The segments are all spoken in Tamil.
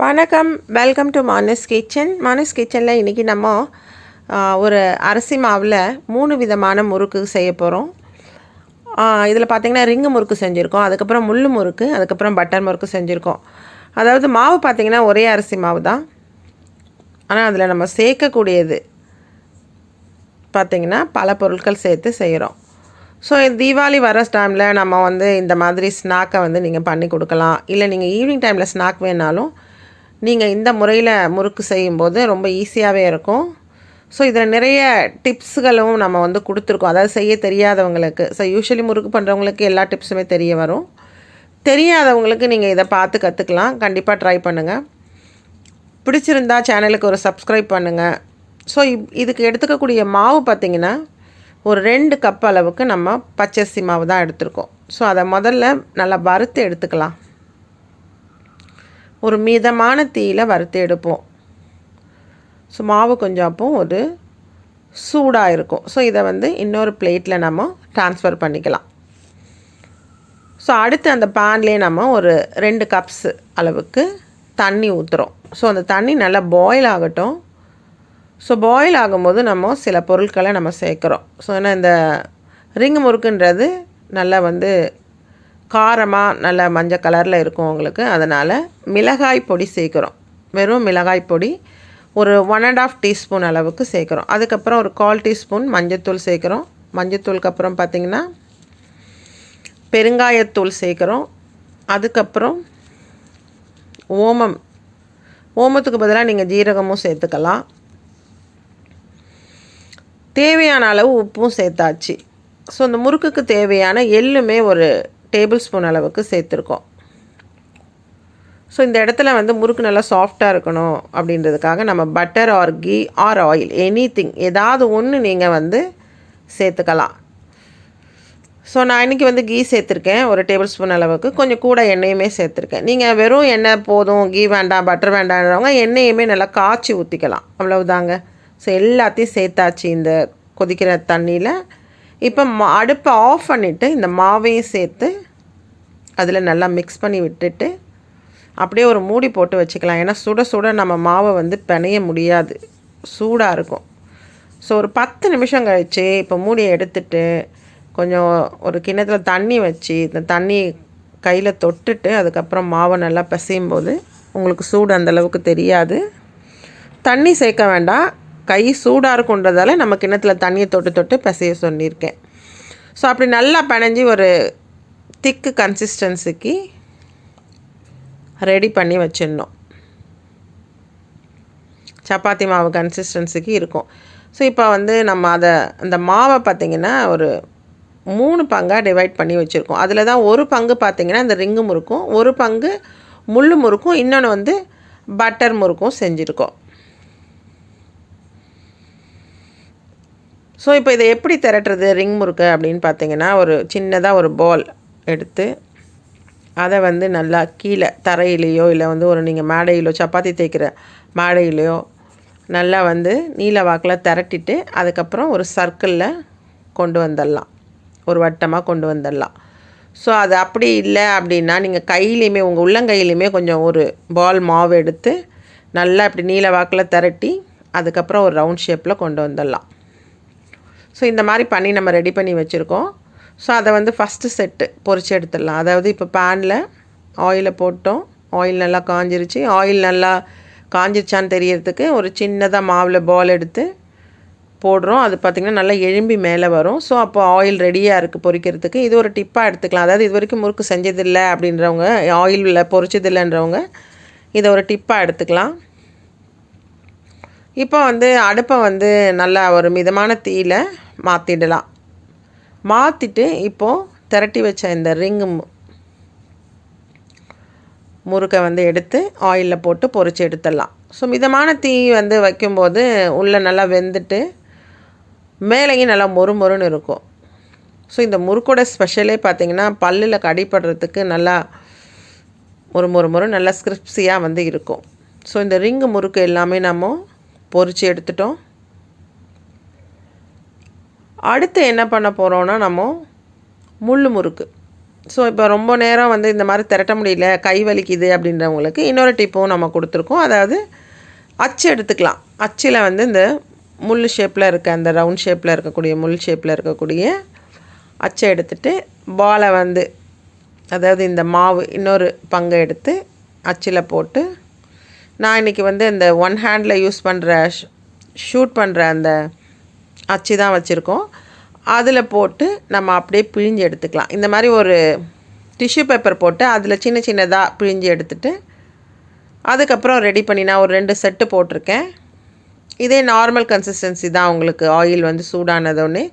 வணக்கம். Welcome to Manas kitchen. Manas கிச்சனில் இன்றைக்கி நம்ம ஒரு அரிசி மாவில் 3 விதமான முறுக்கு செய்ய போகிறோம். இதில் பார்த்திங்கன்னா ரிங்கு முறுக்கு செஞ்சுருக்கோம், அதுக்கப்புறம் முள்ளு முறுக்கு, அதுக்கப்புறம் பட்டர் முறுக்கு செஞ்சுருக்கோம். அதாவது மாவு பார்த்திங்கன்னா ஒரே அரிசி மாவு தான், ஆனால் அதில் நம்ம சேர்க்கக்கூடியது பார்த்திங்கன்னா பல பொருட்கள் சேர்த்து செய்கிறோம். ஸோ தீபாவளி வர டைமில் நம்ம இந்த மாதிரி ஸ்நாக்கை நீங்கள் பண்ணி கொடுக்கலாம். இல்லை நீங்கள் ஈவினிங் டைமில் ஸ்நாக் வேணாலும் நீங்கள் இந்த முறையில் முறுக்கு செய்யும்போது ரொம்ப ஈஸியாகவே இருக்கும். ஸோ இதில் நிறைய டிப்ஸுகளும் நம்ம கொடுத்துருக்கோம். அதாவது செய்ய தெரியாதவங்களுக்கு, ஸோ யூஸ்வலி முறுக்கு பண்ணுறவங்களுக்கு எல்லா டிப்ஸுமே தெரிய வரும். தெரியாதவங்களுக்கு நீங்கள் இதை பார்த்து கற்றுக்கலாம். கண்டிப்பாக ட்ரை பண்ணுங்கள். பிடிச்சிருந்தா சேனலுக்கு ஒரு சப்ஸ்கிரைப் பண்ணுங்கள். ஸோ இதுக்கு எடுத்துக்கக்கூடிய மாவு பார்த்திங்கன்னா ஒரு 2 கப் அளவுக்கு நம்ம பச்சரிசி மாவு தான் எடுத்துருக்கோம். ஸோ அதை முதல்ல நல்லா வறுத்து எடுத்துக்கலாம். ஒரு மிதமான தீயில் வறுத்து எடுப்போம். ஸோ மாவு கொஞ்சம் அப்போ ஒரு சூடாக இருக்கும். ஸோ இதை இன்னொரு பிளேட்டில் நம்ம ட்ரான்ஸ்ஃபர் பண்ணிக்கலாம். ஸோ அடுத்து அந்த பேன்லேயே நம்ம ஒரு 2 கப்ஸ் அளவுக்கு தண்ணி ஊற்றுறோம். ஸோ அந்த தண்ணி நல்லா பாயில் ஆகட்டும். ஸோ பாயில் ஆகும்போது நம்ம சில பொருட்களை நம்ம சேர்க்குறோம். ஸோ ஏன்னா இந்த ரிங்கு முறுக்குன்றது நல்லா காரமாக நல்ல மஞ்சள் கலரில் இருக்கும் உங்களுக்கு. அதனால் மிளகாய் பொடி சேர்க்குறோம். வெறும் மிளகாய் பொடி ஒரு 1.5 டீஸ்பூன் அளவுக்கு சேர்க்குறோம். அதுக்கப்புறம் ஒரு 1/4 டீஸ்பூன் மஞ்சத்தூள் சேர்க்குறோம். மஞ்சத்தூளுக்கு அப்புறம் பார்த்திங்கன்னா பெருங்காயத்தூள் சேர்க்குறோம். அதுக்கப்புறம் ஓமத்துக்கு பதிலாக நீங்கள் ஜீரகமும் சேர்த்துக்கலாம். தேவையான அளவு உப்பும் சேர்த்தாச்சு. ஸோ இந்த முறுக்குக்கு தேவையான எள்ளுமே ஒரு டேபிள் ஸ்பூன் அளவுக்கு சேர்த்துருக்கோம். ஸோ இந்த இடத்துல முறுக்கு நல்லா சாஃப்டாக இருக்கணும் அப்படின்றதுக்காக நம்ம butter or ghee or oil anything ஏதாவது ஒன்று நீங்கள் சேர்த்துக்கலாம். ஸோ நான் இன்றைக்கி கீ சேர்த்துருக்கேன் ஒரு டேபிள் ஸ்பூன் அளவுக்கு. கொஞ்சம் கூட எண்ணெயுமே சேர்த்துருக்கேன். நீங்கள் வெறும் எண்ணெய் போதும், கீ வேண்டாம், பட்டர் வேண்டான்றவங்க எண்ணெயுமே நல்லா காய்ச்சி ஊற்றிக்கலாம். அவ்வளவுதாங்க. ஸோ எல்லாத்தையும் சேர்த்தாச்சு இந்த கொதிக்கிற தண்ணியில். இப்போ அடுப்பை ஆஃப் பண்ணிவிட்டு இந்த மாவையும் சேர்த்து அதில் நல்லா மிக்ஸ் பண்ணி விட்டுட்டு அப்படியே ஒரு மூடி போட்டு வச்சுக்கலாம். ஏன்னா சுட சுட நம்ம மாவை பிணைய முடியாது, சூடாக இருக்கும். ஸோ ஒரு 10 நிமிஷம் கழித்து இப்போ மூடியை எடுத்துட்டு கொஞ்சம் ஒரு கிண்ணத்தில் தண்ணி வச்சு இந்த தண்ணி கையில் தொட்டுட்டு அதுக்கப்புறம் மாவை நல்லா பிசையும் போது உங்களுக்கு சூடு அந்தளவுக்கு தெரியாது. தண்ணி சேர்க்க வேண்டாம், கை சூடாக இருக்குன்றதால நம்ம கிண்ணத்தில் தண்ணியை தொட்டு பிசைய சொல்லியிருக்கேன். ஸோ அப்படி நல்லா பிணைஞ்சி ஒரு திக்கு கன்சிஸ்டன்சிக்கு ரெடி பண்ணி வச்சிடணும். சப்பாத்தி மாவு கன்சிஸ்டன்சிக்கு இருக்கும். ஸோ இப்போ நம்ம அந்த மாவை பார்த்திங்கன்னா ஒரு 3 பங்காக டிவைட் பண்ணி வச்சுருக்கோம். அதில் தான் ஒரு பங்கு பார்த்திங்கன்னா இந்த ரிங்கு முறுக்கும், ஒரு பங்கு முள்ளு முறுக்கும், இன்னொன்று பட்டர் முறுக்கும் செஞ்சுருக்கோம். ஸோ இப்போ இதை எப்படி திரட்டுறது ரிங் முறுக்கு அப்படின்னு பார்த்தீங்கன்னா ஒரு சின்னதாக ஒரு பால் எடுத்து அதை நல்லா கீழே தரையிலையோ இல்லை ஒரு நீங்கள் மேடையிலோ சப்பாத்தி தேய்க்கிற மேடையிலையோ நல்லா நீல வாக்கில் திரட்டிட்டு அதுக்கப்புறம் ஒரு சர்க்கிளில் கொண்டு வந்துடலாம், ஒரு வட்டமாக கொண்டு வந்துடலாம். ஸோ அது அப்படி இல்லை அப்படின்னா நீங்கள் கையிலையுமே உங்கள் உள்ளங்கையிலையுமே கொஞ்சம் ஒரு பால் மாவு எடுத்து நல்லா இப்படி நீல வாக்கில் திரட்டி அதுக்கப்புறம் ஒரு ரவுண்ட் ஷேப்பில் கொண்டு வந்துடலாம். ஸோ இந்த மாதிரி பண்ணி நம்ம ரெடி பண்ணி வச்சுருக்கோம். ஸோ அதை ஃபஸ்ட்டு செட்டு பொரிச்சு எடுத்துடலாம். அதாவது இப்போ பேனில் ஆயிலை போட்டோம், ஆயில் நல்லா காஞ்சிருச்சு. ஆயில் நல்லா காஞ்சிருச்சான்னு தெரியறதுக்கு ஒரு சின்னதாக மாவில் பால் எடுத்து போடுறோம். அது பார்த்திங்கன்னா நல்லா எழும்பி மேலே வரும். ஸோ அப்போ ஆயில் ரெடியாக இருக்குது பொரிக்கிறதுக்கு. இது ஒரு டிப்பாக எடுத்துக்கலாம். அதாவது இது வரைக்கும் முறுக்கு செஞ்சதில்லை அப்படின்றவங்க, ஆயிலில் பொரிச்சதில்லைன்றவங்க இதை ஒரு டிப்பாக எடுத்துக்கலாம். இப்போ அடுப்பை நல்லா ஒரு மிதமான தீயில் மாற்றிடலாம். மாற்றிட்டு இப்போது திரட்டி வச்ச இந்த ரிங்கு முறுக்கை எடுத்து ஆயிலில் போட்டு பொரிச்சு எடுத்துடலாம். ஸோ மிதமான தீ வைக்கும்போது உள்ளே நல்லா வெந்துட்டு மேலேயும் நல்லா மொறுன்னு இருக்கும். ஸோ இந்த முறுக்கோட ஸ்பெஷலே பார்த்திங்கன்னா பல்லில் கடிப்படுறதுக்கு நல்லா மொறு நல்லா ஸ்கிரிப்ஸியாக இருக்கும். ஸோ இந்த ரிங்கு முறுக்கு எல்லாமே நம்ம பொரிச்சு எடுத்துட்டோம். அடுத்து என்ன பண்ண போகிறோன்னா நம்ம முள்ளு முறுக்கு. ஸோ இப்போ ரொம்ப நேரம் வந்து இந்த மாதிரி திரட்ட முடியல, கை வலிக்குது அப்படின்றவங்களுக்கு இன்னொரு டிப்பும் நம்ம கொடுத்துருக்கோம். அதாவது அச்சு எடுத்துக்கலாம். அச்சில் வந்து இந்த முள் ஷேப்பில் இருக்க அந்த ரவுண்ட் ஷேப்பில் இருக்கக்கூடிய முள் ஷேப்பில் இருக்கக்கூடிய அச்சை எடுத்துகிட்டு பாலை வந்து அதாவது இந்த மாவு இன்னொரு பங்கை எடுத்து அச்சில் போட்டு, நான் இன்றைக்கி வந்து இந்த ஒன் ஹேண்டில் யூஸ் பண்ணுற ஷூட் பண்ணுற அந்த அச்சு தான் வச்சுருக்கோம். அதில் போட்டு நம்ம அப்படியே பிழிஞ்சு எடுத்துக்கலாம். இந்த மாதிரி ஒரு டிஷ்யூ பேப்பர் போட்டு அதில் சின்ன சின்னதாக பிழிஞ்சு எடுத்துகிட்டு அதுக்கப்புறம் ரெடி பண்ணி நான் ஒரு 2 செட்டு போட்டிருக்கேன். இதே நார்மல் கன்சிஸ்டன்சி தான். உங்களுக்கு ஆயில் வந்து சூடானதோடனே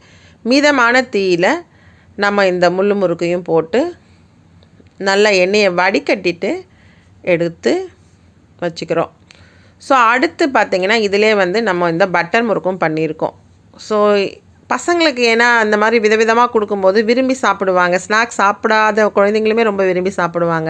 மிதமான தீயில் நம்ம இந்த முள்ளு முறுக்கையும் போட்டு நல்லா எண்ணெயை வடிகட்டிட்டு எடுத்து வச்சுக்கிறோம். ஸோ அடுத்து பார்த்திங்கன்னா இதிலே வந்து நம்ம இந்த பட்டர் முறுக்கும் பண்ணியிருக்கோம். ஸோ பசங்களுக்கு ஏன்னா அந்த மாதிரி விதவிதமாக கொடுக்கும்போது விரும்பி சாப்பிடுவாங்க. ஸ்நாக்ஸ் சாப்பிடாத குழந்தைங்களுமே ரொம்ப விரும்பி சாப்பிடுவாங்க.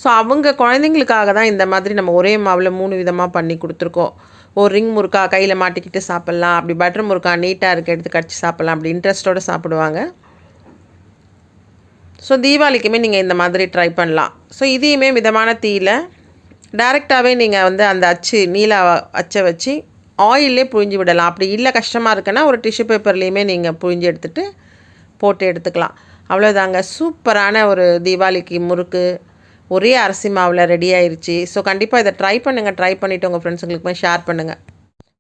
ஸோ அவங்க குழந்தைங்களுக்காக தான் இந்த மாதிரி நம்ம ஒரே மாவில் 3 விதமாக பண்ணி கொடுத்துருக்கோம். ஒரு ரிங் முறுக்கா கையில் மாட்டிக்கிட்டு சாப்பிட்லாம், அப்படி பட்டர் முறுக்கா நீட்டாக இருக்க எடுத்து கடிச்சு சாப்பிட்லாம், அப்படி இன்ட்ரெஸ்ட்டோடு சாப்பிடுவாங்க. ஸோ தீபாவளிக்குமே நீங்கள் இந்த மாதிரி ட்ரை பண்ணலாம். ஸோ இதையுமே மிதமான தீயில் டைரெக்டாகவே நீங்கள் வந்து அந்த அச்சு நீல அச்சை வச்சு ஆயிலே புழிஞ்சு விடலாம். அப்படி இல்லை கஷ்டமாக இருக்குன்னா ஒரு டிஷ்யூ பேப்பர்லேயுமே நீங்கள் புழிஞ்சு எடுத்துகிட்டு போட்டு எடுத்துக்கலாம். அவ்வளோதாங்க, சூப்பரான ஒரு தீபாவளிக்கு முறுக்கு ஒரே அரிசி மாவில் ரெடி ஆயிடுச்சு. ஸோ கண்டிப்பாக இதை ட்ரை பண்ணுங்கள். ட்ரை பண்ணிவிட்டு உங்கள் ஃப்ரெண்ட்ஸுங்களுக்குமே ஷேர் பண்ணுங்கள்.